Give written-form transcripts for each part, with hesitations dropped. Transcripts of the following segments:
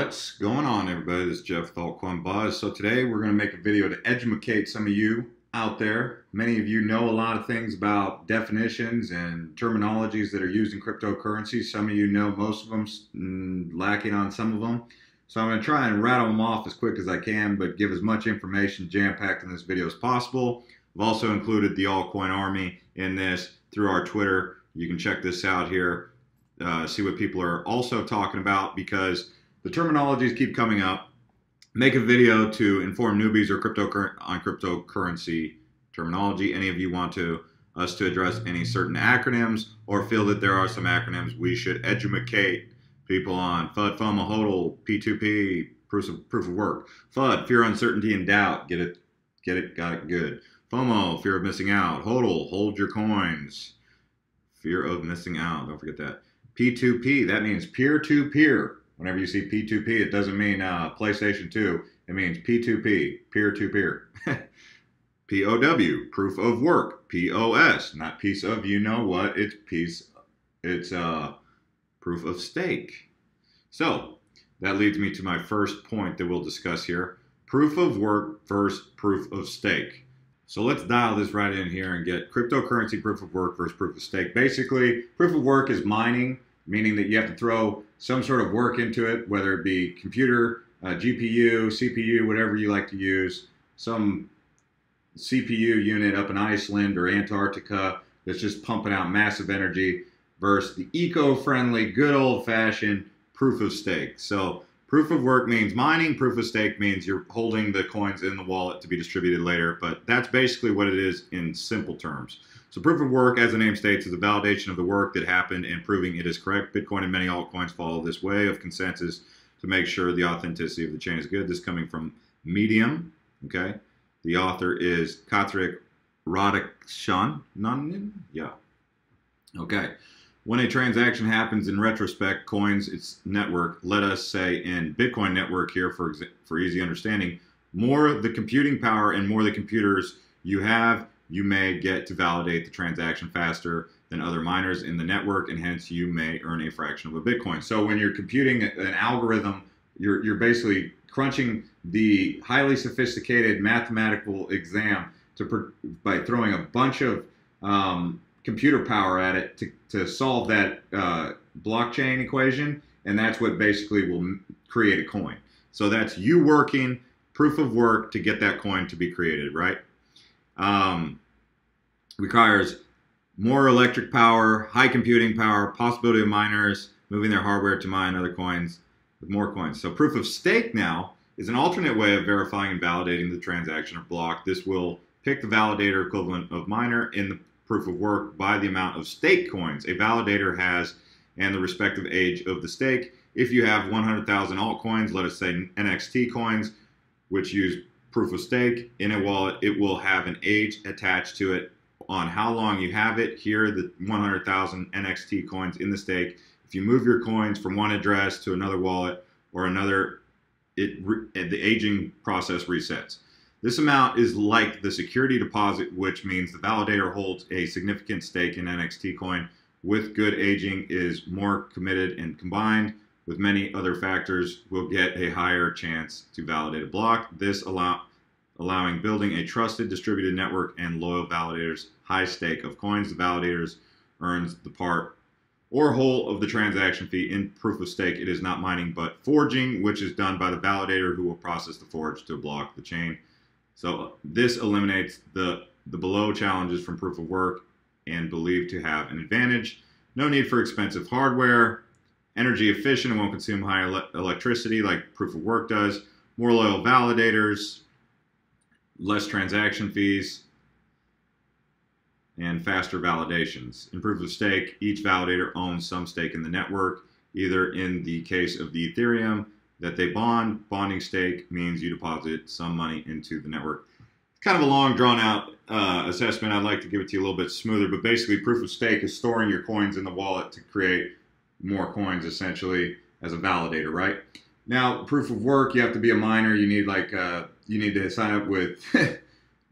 What's going on, everybody? This is Jeff with AltCoin Buzz. So today we're going to make a video to educate some of you out there. Many of you know a lot of things about definitions and terminologies that are used in cryptocurrency. Some of you know most of them, lacking on some of them. So I'm going to try and rattle them off as quick as I can, but give as much information jam-packed in this video as possible. I've also included the AltCoin Army in this through our Twitter. You can check this out here, see what people are also talking about, because the terminologies keep coming up. Make a video to inform newbies or on cryptocurrency terminology. Any of you want us to address any certain acronyms or feel that there are some acronyms we should educate people on? FUD, FOMO, HODL, P2P, proof of work. FUD, fear, uncertainty, and doubt. Get it, got it, good. FOMO, fear of missing out. HODL, hold your coins. Fear of missing out, don't forget that. P2P, that means peer-to-peer. Whenever you see P2P, it doesn't mean PlayStation 2. It means P2P, peer-to-peer. POW, proof of work. POS, not piece of you know what. It's proof of stake. So that leads me to my first point that we'll discuss here. Proof of work versus proof of stake. So let's dial this right in here and get cryptocurrency proof of work versus proof of stake. Basically, proof of work is mining, meaning that you have to throw some sort of work into it, whether it be computer, GPU, CPU, whatever you like to use, some CPU unit up in Iceland or Antarctica that's just pumping out massive energy, versus the eco-friendly, good old-fashioned proof of stake. So proof of work means mining, proof of stake means you're holding the coins in the wallet to be distributed later, but that's basically what it is in simple terms. So proof of work, as the name states, is a validation of the work that happened and proving it is correct. Bitcoin and many altcoins follow this way of consensus to make sure the authenticity of the chain is good. This is coming from Medium, okay? The author is Katrik Radhakrishnan. Yeah. Okay. When a transaction happens in retrospect, coins, its network, let us say in Bitcoin network here for easy understanding, more the computing power and more the computers you have, you may get to validate the transaction faster than other miners in the network, and hence you may earn a fraction of a Bitcoin. So when you're computing an algorithm, you're basically crunching the highly sophisticated mathematical exam by throwing a bunch of computer power at it to solve that blockchain equation, and that's what basically will create a coin. So that's you working, proof of work to get that coin to be created, right? Requires more electric power, high computing power, possibility of miners moving their hardware to mine other coins with more coins. So proof of stake now is an alternate way of verifying and validating the transaction or block. This will pick the validator equivalent of miner in the proof of work by the amount of stake coins a validator has and the respective age of the stake. If you have 100,000 altcoins, let us say NXT coins, which use proof of stake in a wallet, it will have an age attached to it on how long you have it. Here, the 100,000 NXT coins in the stake. If you move your coins from one address to another wallet or another, the aging process resets. This amount is like the security deposit, which means the validator holds a significant stake in NXT coin. With good aging is more committed, and combined with many other factors will get a higher chance to validate a block. This allowing building a trusted distributed network and loyal validators high stake of coins. The validators earns the part or whole of the transaction fee. In proof of stake, it is not mining but forging, which is done by the validator who will process the forge to block the chain. So this eliminates the below challenges from proof of work and believed to have an advantage. No need for expensive hardware, energy efficient and won't consume high electricity like proof of work does, more loyal validators, less transaction fees, and faster validations. In proof of stake, each validator owns some stake in the network, either in the case of the Ethereum that they bond. Bonding stake means you deposit some money into the network. It's kind of a long, drawn-out assessment. I'd like to give it to you a little bit smoother, but basically proof of stake is storing your coins in the wallet to create more coins, essentially, as a validator, right? Now, proof of work, you have to be a miner. You need you need to sign up with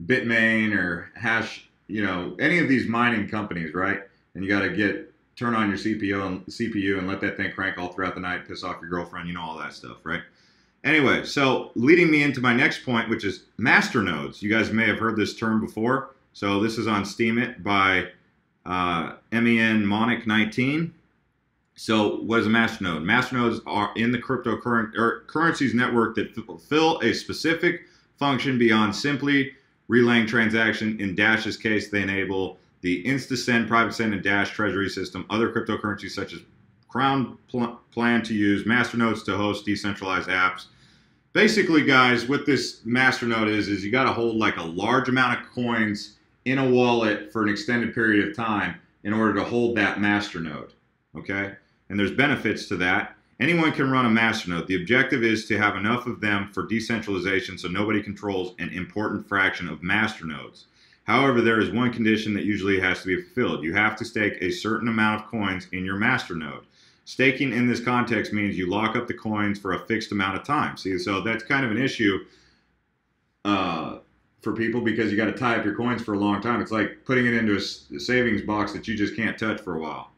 Bitmain or Hash, any of these mining companies, right? And you got to get turn on your CPU and let that thing crank all throughout the night, piss off your girlfriend, you know, all that stuff, right? Anyway, so leading me into my next point, which is master nodes. You guys may have heard this term before. So this is on Steemit by MEN Monic 19. So what is a master node? Master nodes are in the cryptocurrencies network that fulfill a specific function beyond simply relaying transaction. In Dash's case, they enable the InstaSend, Private Send, and Dash treasury system. Other cryptocurrencies such as Crown plan to use master nodes to host decentralized apps. Basically, guys, what this master node is you got to hold like a large amount of coins in a wallet for an extended period of time in order to hold that master node, okay? And there's benefits to that. Anyone can run a master node. The objective is to have enough of them for decentralization so nobody controls an important fraction of master nodes. However, there is one condition that usually has to be fulfilled. You have to stake a certain amount of coins in your master node. Staking in this context means you lock up the coins for a fixed amount of time. See, so that's kind of an issue for people because you got to tie up your coins for a long time. It's like putting it into a savings box that you just can't touch for a while.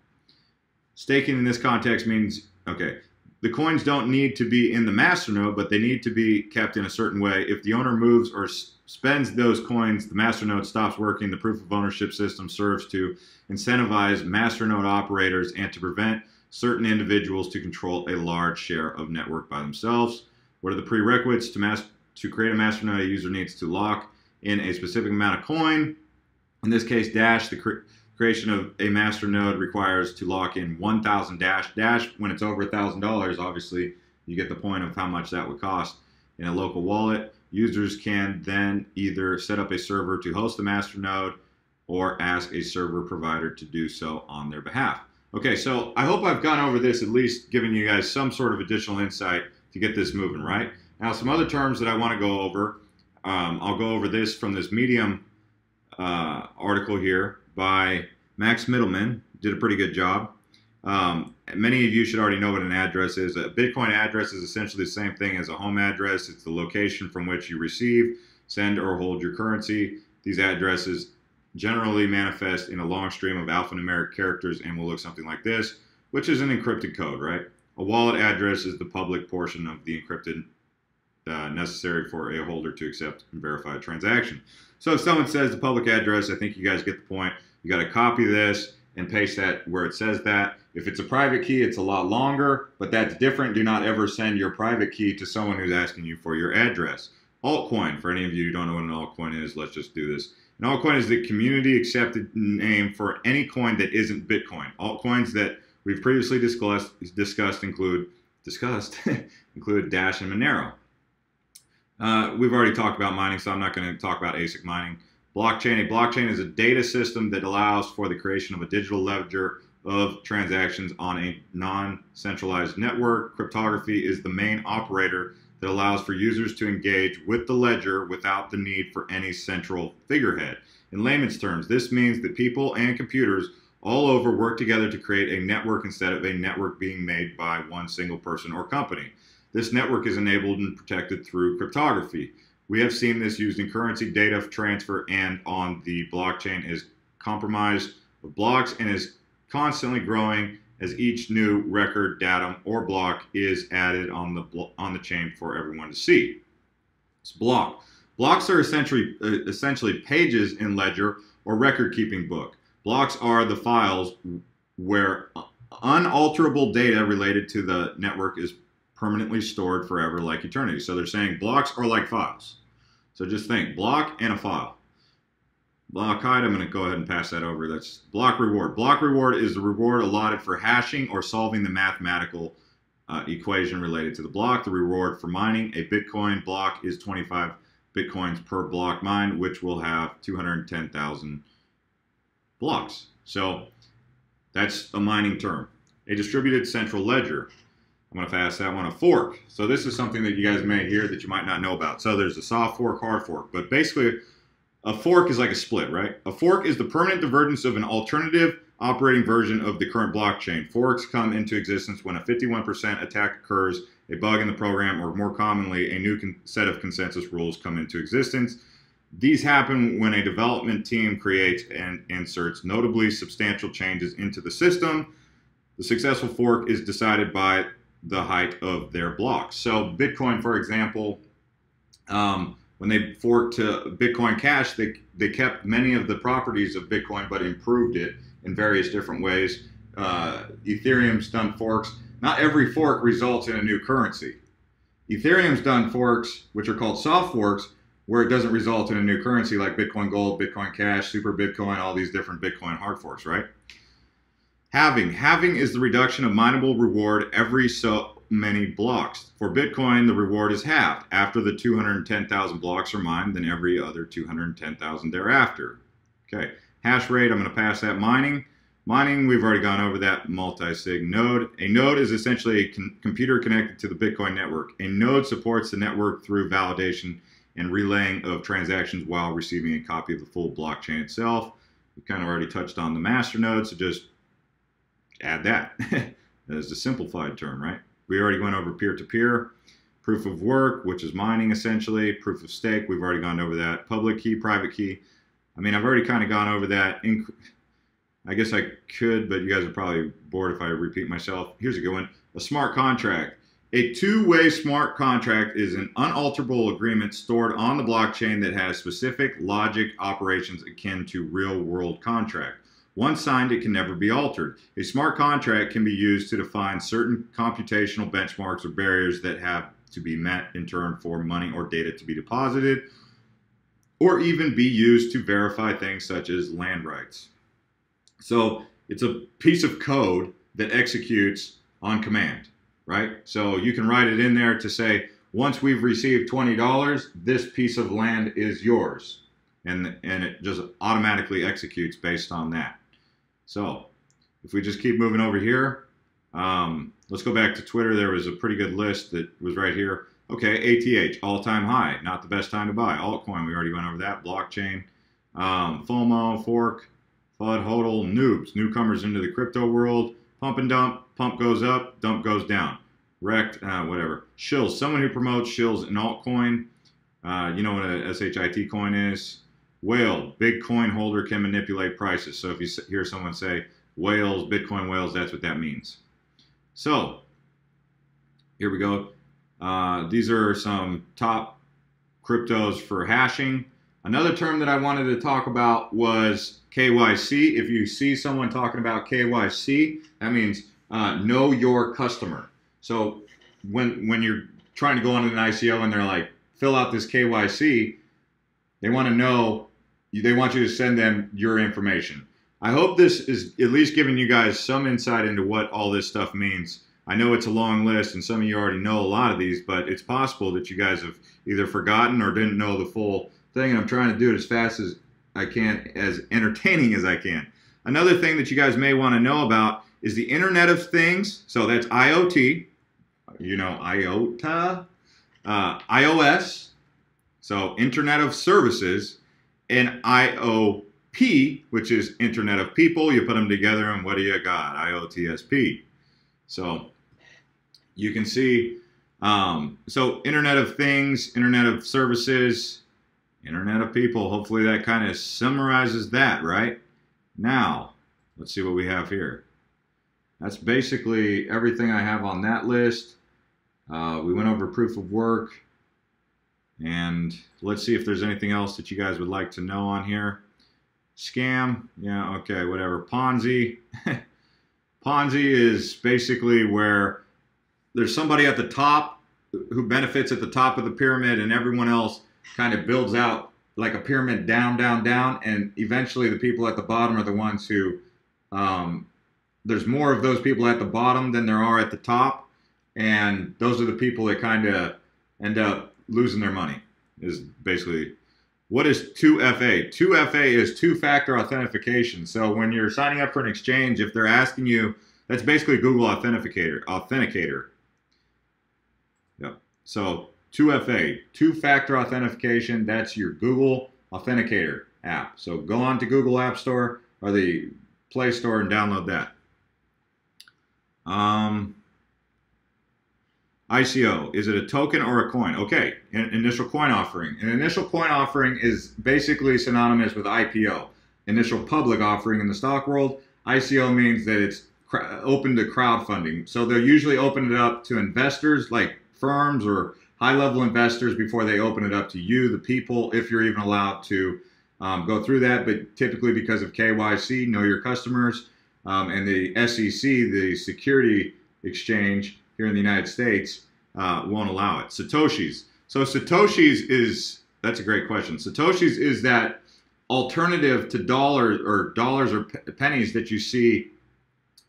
Staking in this context means, okay, the coins don't need to be in the master node, but they need to be kept in a certain way. If the owner moves or spends those coins, the master node stops working. The proof of ownership system serves to incentivize master node operators and to prevent certain individuals to control a large share of network by themselves. What are the prerequisites to create a master node? A user needs to lock in a specific amount of coin. In this case, Dash, the creation of a master node requires to lock in 1,000 Dash. Dash, when it's over $1,000, obviously, you get the point of how much that would cost in a local wallet. Users can then either set up a server to host the master node or ask a server provider to do so on their behalf. Okay, so I hope I've gone over this, at least giving you guys some sort of additional insight to get this moving, right? Now, some other terms that I want to go over. I'll go over this from this Medium article here by Max Middleman. Did a pretty good job. Many of you should already know what an address is. A Bitcoin address is essentially the same thing as a home address. It's the location from which you receive, send, or hold your currency. These addresses generally manifest in a long stream of alphanumeric characters and will look something like this, which is an encrypted code, right? A wallet address is the public portion of the encrypted necessary for a holder to accept and verify a transaction. So if someone says the public address, I think you guys get the point. You got to copy this and paste that where it says that. If it's a private key, it's a lot longer, but that's different. Do not ever send your private key to someone who's asking you for your address. AltCoin, for any of you who don't know what an altcoin is, let's just do this. An altcoin is the community accepted name for any coin that isn't Bitcoin. Altcoins that we've previously discussed include Dash and Monero. We've already talked about mining, so I'm not going to talk about ASIC mining. Blockchain. A blockchain is a data system that allows for the creation of a digital ledger of transactions on a non-centralized network. Cryptography is the main operator that allows for users to engage with the ledger without the need for any central figurehead. In layman's terms, this means that people and computers all over work together to create a network instead of a network being made by one single person or company. This network is enabled and protected through cryptography. We have seen this used in currency data transfer and on the blockchain is compromised of blocks and is constantly growing as each new record, datum, or block is added on the chain for everyone to see. It's block. Blocks are essentially pages in ledger or record-keeping book. Blocks are the files where unalterable data related to the network is permanently stored forever like eternity. So they're saying blocks are like files. So just think, block and a file. Block height, I'm going to go ahead and pass that over. That's block reward. Block reward is the reward allotted for hashing or solving the mathematical equation related to the block. The reward for mining a Bitcoin block is 25 Bitcoins per block mined, which will have 210,000 blocks. So that's a mining term. A distributed central ledger. I'm going to pass that one. A fork. So this is something that you guys may hear that you might not know about. So there's a soft fork, hard fork. But basically, a fork is like a split, right? A fork is the permanent divergence of an alternative operating version of the current blockchain. Forks come into existence when a 51% attack occurs, a bug in the program, or more commonly, a new set of consensus rules come into existence. These happen when a development team creates and inserts notably substantial changes into the system. The successful fork is decided by the height of their blocks. So Bitcoin, for example, when they forked to Bitcoin Cash, they kept many of the properties of Bitcoin, but improved it in various different ways. Ethereum's done forks. Not every fork results in a new currency. Ethereum's done forks, which are called soft forks, where it doesn't result in a new currency like Bitcoin Gold, Bitcoin Cash, Super Bitcoin, all these different Bitcoin hard forks, right? Halving is the reduction of mineable reward every so many blocks. For Bitcoin, the reward is halved. After the 210,000 blocks are mined, then every other 210,000 thereafter. Okay, hash rate, I'm going to pass that. Mining, we've already gone over that. Multi-sig node. A node is essentially a computer connected to the Bitcoin network. A node supports the network through validation and relaying of transactions while receiving a copy of the full blockchain itself. We kind of already touched on the master node, so just add that. That is the simplified term, right? We already went over peer-to-peer. Proof of work, which is mining essentially. Proof of stake, we've already gone over that. Public key, private key. I mean, I've already kind of gone over that. I guess I could, but you guys are probably bored if I repeat myself. Here's a good one. A smart contract. A two-way smart contract is an unalterable agreement stored on the blockchain that has specific logic operations akin to real-world contract. Once signed, it can never be altered. A smart contract can be used to define certain computational benchmarks or barriers that have to be met in turn for money or data to be deposited, or even be used to verify things such as land rights. So it's a piece of code that executes on command, right? So you can write it in there to say, once we've received $20, this piece of land is yours. And it just automatically executes based on that. So if we just keep moving over here, let's go back to Twitter. There was a pretty good list that was right here. Okay, ATH, all-time high, not the best time to buy. AltCoin, we already went over that. Blockchain, FOMO, fork, FUD, HODL, noobs, newcomers into the crypto world. Pump and dump, pump goes up, dump goes down. Wrecked, whatever. Shills, someone who promotes shills in altcoin. You know what a SHIT coin is. Whale, big coin holder can manipulate prices. So if you hear someone say whales, Bitcoin whales, that's what that means. So here we go. These are some top cryptos for hashing. Another term that I wanted to talk about was KYC. If you see someone talking about KYC, that means know your customer. So when you're trying to go on an ICO and they're like, fill out this KYC, they want to know, they want you to send them your information. I hope this is at least giving you guys some insight into what all this stuff means. I know it's a long list and some of you already know a lot of these, but it's possible that you guys have either forgotten or didn't know the full thing, and I'm trying to do it as fast as I can, as entertaining as I can. Another thing that you guys may want to know about is the Internet of Things. So that's IoT, you know, IOTA, iOS, so Internet of Services, and IOP, which is Internet of People. You put them together and what do you got? IOTSP. So you can see, so Internet of Things, Internet of Services, Internet of People. Hopefully that kind of summarizes that, right? Now, let's see what we have here. That's basically everything I have on that list. We went over proof of work. And let's see if there's anything else that you guys would like to know on here. Scam, yeah, okay, whatever. Ponzi. Ponzi is basically where there's somebody at the top who benefits at the top of the pyramid and everyone else kind of builds out like a pyramid down, down, down. And eventually the people at the bottom are the ones who, there's more of those people at the bottom than there are at the top. And those are the people that kind of end up losing their money, is basically. What is 2FA? 2FA is two-factor authentication. So when you're signing up for an exchange, if they're asking you, that's basically Google Authenticator. Yep. So 2FA, two-factor authentication, that's your Google Authenticator app. So go on to Google App Store or the Play Store and download that. ICO, is it a token or a coin? Okay, an initial coin offering. An initial coin offering is basically synonymous with IPO, initial public offering in the stock world. ICO means that it's open to crowdfunding. So they'll usually open it up to investors like firms or high-level investors before they open it up to you, the people, if you're even allowed to go through that. But typically because of KYC, know your customers, and the SEC, the Security Exchange here in the United States, won't allow it. Satoshis. So Satoshis that's a great question. Satoshis is that alternative to dollars or pennies that you see,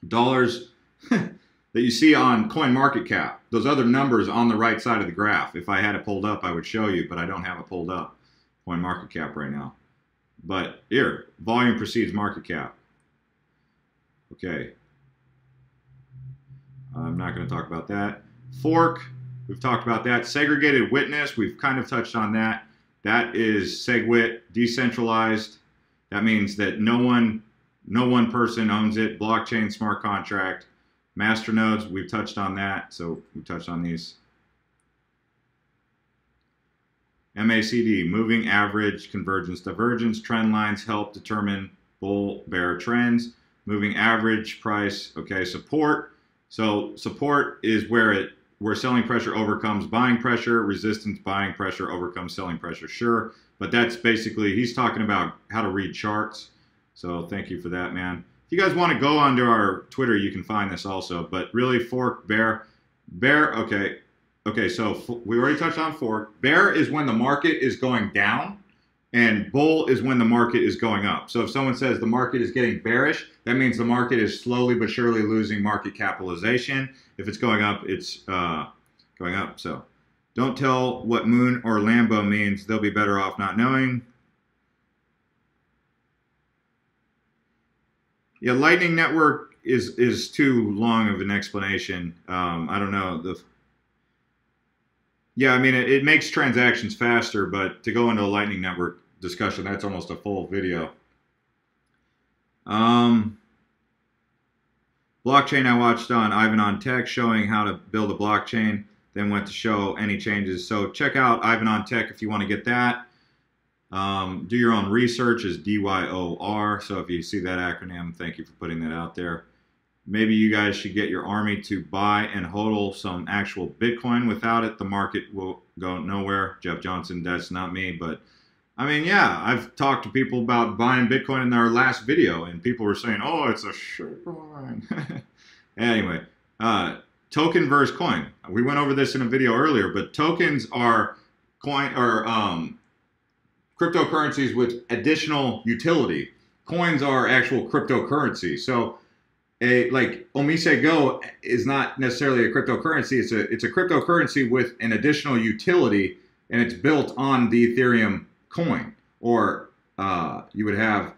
dollars that you see on CoinMarketCap. Those other numbers on the right side of the graph. If I had it pulled up, I would show you, but I don't have it pulled up. CoinMarketCap right now. But here, volume precedes market cap. Okay. I'm not going to talk about that. Fork, we've talked about that. Segregated witness, we've kind of touched on that. That is SegWit, decentralized. That means that no one person owns it. Blockchain, smart contract, masternodes, we've touched on that. So we touched on these. MACD, moving average, convergence, divergence, trend lines help determine bull, bear trends. Moving average price, okay, support. So support is where selling pressure overcomes buying pressure, resistance, buying pressure overcomes selling pressure, sure. But that's basically, he's talking about how to read charts. So thank you for that, man. If you guys want to go onto our Twitter, you can find this also. But really, fork, bear, okay. Okay, so we already touched on fork. Bear is when the market is going down, and bull is when the market is going up. So if someone says the market is getting bearish, that means the market is slowly but surely losing market capitalization. If it's going up, it's going up. So don't tell what Moon or Lambo means. They'll be better off not knowing. Yeah, Lightning Network is too long of an explanation. I don't know. Yeah, I mean, it makes transactions faster, but to go into a Lightning Network discussion, that's almost a full video. Blockchain I watched on Ivan on Tech showing how to build a blockchain, then went to show any changes. So check out Ivan on Tech if you want to get that. Do your own research is DYOR. So if you see that acronym, thank you for putting that out there. Maybe you guys should get your army to buy and hodl some actual Bitcoin. Without it, the market will go nowhere. Jeff Johnson, that's not me. But, I mean, yeah, I've talked to people about buying Bitcoin in our last video, and people were saying, oh, it's a shitcoin. Anyway, token versus coin. We went over this in a video earlier, but tokens are coin or cryptocurrencies with additional utility. Coins are actual cryptocurrency. So, like Omise Go is not necessarily a cryptocurrency. It's a cryptocurrency with an additional utility, and it's built on the Ethereum coin. Or you would have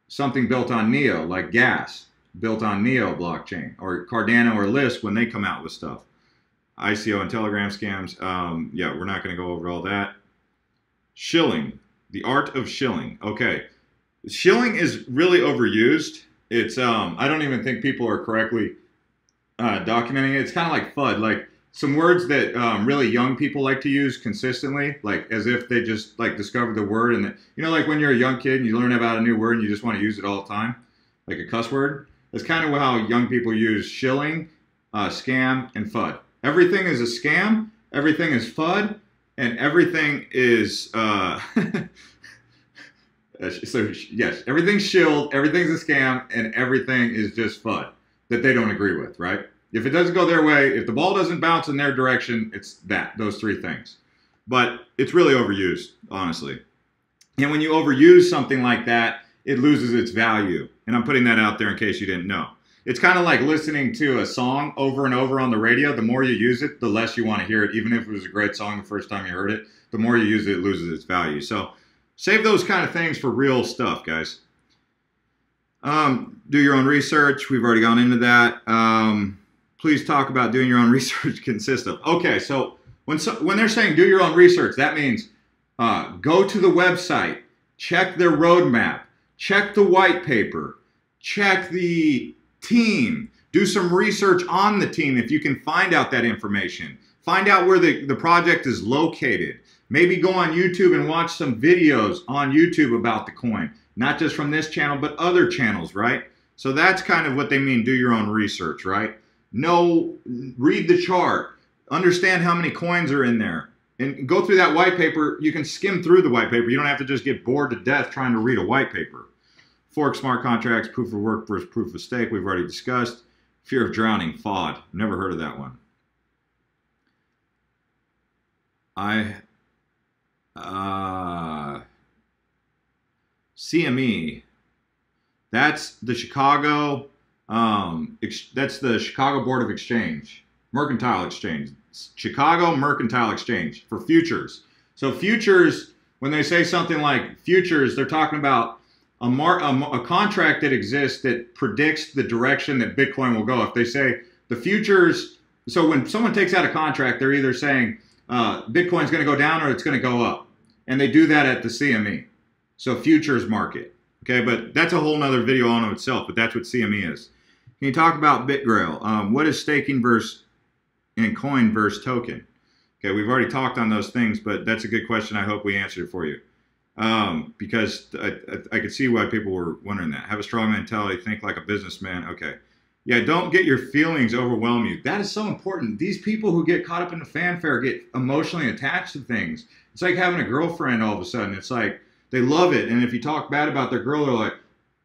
something built on Neo, like Gas, built on Neo blockchain, or Cardano or Lisk when they come out with stuff. ICO and Telegram scams. Yeah, we're not going to go over all that. Shilling, the art of shilling. Okay, shilling is really overused. It's I don't even think people are correctly documenting it. It's kind of like FUD, like some words that really young people like to use consistently, like as if they just like discovered the word, and you know, like when you're a young kid and you learn about a new word and you just want to use it all the time, like a cuss word. That's kind of how young people use shilling, scam, and FUD. Everything is a scam, everything is FUD, and everything is so yes, everything's shilled, everything's a scam, and everything is just FUD that they don't agree with, right? If it doesn't go their way, if the ball doesn't bounce in their direction, it's those three things. But it's really overused, honestly. And when you overuse something like that, it loses its value. And I'm putting that out there in case you didn't know. It's kind of like listening to a song over and over on the radio. The more you use it, the less you want to hear it. Even if it was a great song the first time you heard it, the more you use it, it loses its value. So save those kind of things for real stuff, guys. Do your own research. We've already gone into that. Please talk about doing your own research consists of. Okay, so when they're saying do your own research, that means go to the website, check their roadmap, check the white paper, check the team, do some research on the team if you can find out that information. Find out where the project is located. Maybe go on YouTube and watch some videos on YouTube about the coin. Not just from this channel, but other channels, right? So that's kind of what they mean, do your own research, right? Read the chart. Understand how many coins are in there. And go through that white paper. You can skim through the white paper. You don't have to just get bored to death trying to read a white paper. Fork smart contracts, proof of work versus proof of stake, we've already discussed. Fear of drowning, FOD. Never heard of that one. CME. That's the Chicago. That's the Chicago Board of Exchange, Mercantile Exchange. Chicago Mercantile Exchange for futures. So futures, when they say something like futures, they're talking about a contract that exists that predicts the direction that Bitcoin will go. If they say the futures, so when someone takes out a contract, they're either saying Bitcoin's going to go down or it's going to go up. And they do that at the CME. So futures market. Okay, but that's a whole nother video on itself, but that's what CME is. Can you talk about BitGrail? What is staking and coin versus token? Okay, we've already talked on those things, but that's a good question. I hope we answered it for you. Because I could see why people were wondering that. Have a strong mentality, think like a businessman. Okay. Yeah, don't get your feelings overwhelm you. That is so important. These people who get caught up in the fanfare get emotionally attached to things. It's like having a girlfriend all of a sudden. It's like they love it. And if you talk bad about their girl, they're like,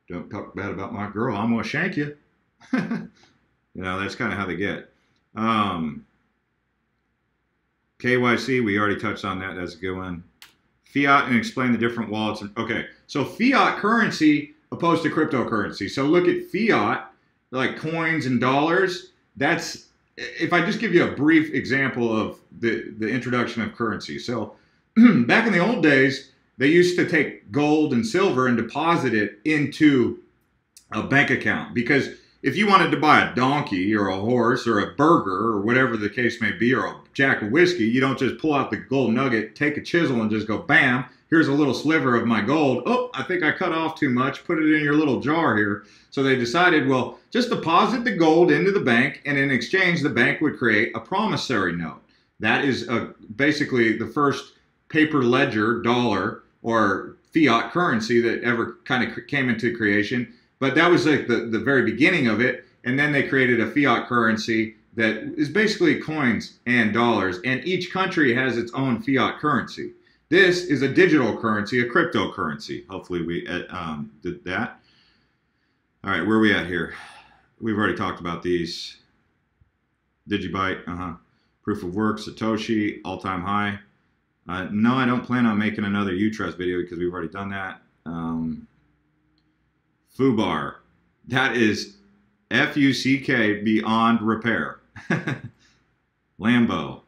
don't talk bad about my girl. I'm going to shank you. You know, that's kind of how they get. KYC, we already touched on that. That's a good one. Fiat, and explain the different wallets. Okay, so fiat currency opposed to cryptocurrency. So look at fiat, like coins and dollars. That's, if I just give you a brief example of the introduction of currency. So back in the old days, they used to take gold and silver and deposit it into a bank account, because if you wanted to buy a donkey or a horse or a burger or whatever the case may be, or a jack of whiskey, you don't just pull out the gold nugget, take a chisel and just go, bam, here's a little sliver of my gold. Oh, I think I cut off too much. Put it in your little jar here. So they decided, well, just deposit the gold into the bank, and in exchange, the bank would create a promissory note. That is basically the first paper ledger dollar or fiat currency that ever kind of came into creation. But that was like the very beginning of it. And then they created a fiat currency that is basically coins and dollars. And each country has its own fiat currency. This is a digital currency, a cryptocurrency. Hopefully we did that. All right, where are we at here? We've already talked about these. Digibyte, proof of work, Satoshi, all-time high. No, I don't plan on making another Utrust video because we've already done that. Fubar, that is F-U-C-K, beyond repair. Lambo.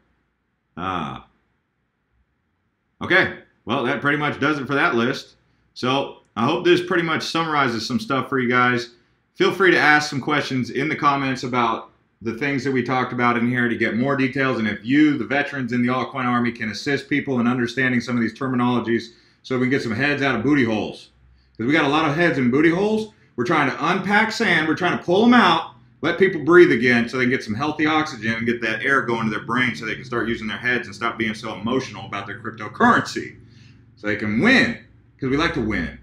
Okay, well, that pretty much does it for that list. So I hope this pretty much summarizes some stuff for you guys. Feel free to ask some questions in the comments about the things that we talked about in here to get more details. And if you, the veterans in the AltCoin Army, can assist people in understanding some of these terminologies so we can get some heads out of booty holes. Because we got a lot of heads in booty holes. We're trying to unpack sand. We're trying to pull them out, let people breathe again so they can get some healthy oxygen and get that air going to their brain so they can start using their heads and stop being so emotional about their cryptocurrency. So they can win, because we like to win.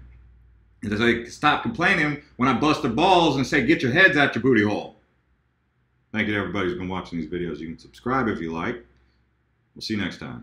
And so they can stop complaining when I bust their balls and say, get your heads out your booty hole. Thank you to everybody who's been watching these videos. You can subscribe if you like. We'll see you next time.